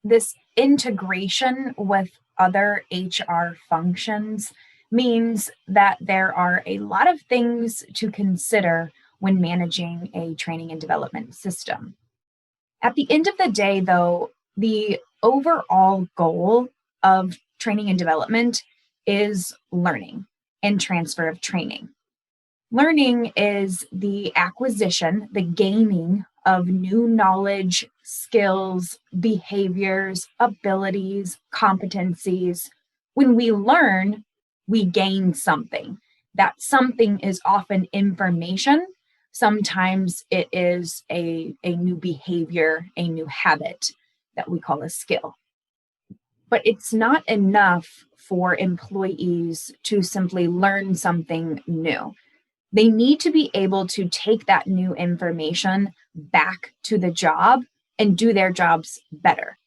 This integration with other HR functions means that there are a lot of things to consider when managing a training and development system. At the end of the day, though, the overall goal of training and development is learning and transfer of training. Learning is the acquisition, the gaining of new knowledge, skills, behaviors, abilities, competencies. When we learn, we gain something. That something is often information. Sometimes it is a new behavior, a new habit that we call a skill. But it's not enough for employees to simply learn something new. They need to be able to take that new information back to the job and do their jobs better.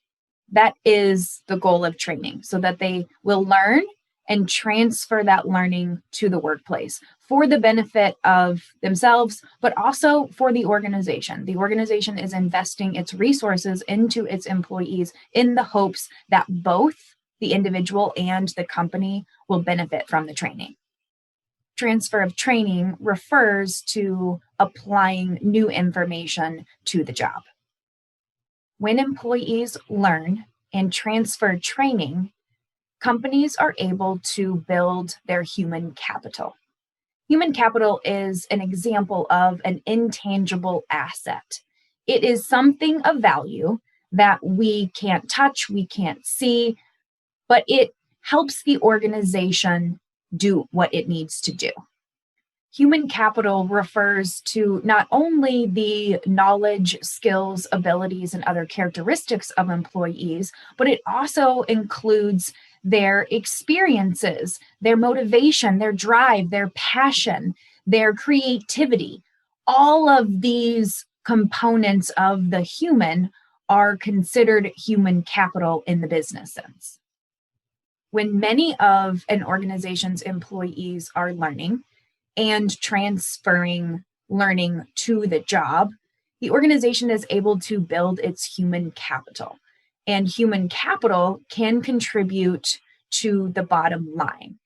That is the goal of training, so that they will learn and transfer that learning to the workplace for the benefit of themselves, but also for the organization. The organization is investing its resources into its employees in the hopes that both the individual and the company will benefit from the training. Transfer of training refers to applying new information to the job. When employees learn and transfer training, companies are able to build their human capital. Human capital is an example of an intangible asset. It is something of value that we can't touch, we can't see, but it helps the organization do what it needs to do. Human capital refers to not only the knowledge, skills, abilities, and other characteristics of employees, but it also includes their experiences, their motivation, their drive, their passion, their creativity. All of these components of the human are considered human capital in the business sense. When many of an organization's employees are learning and transferring learning to the job, the organization is able to build its human capital. And human capital can contribute to the bottom line.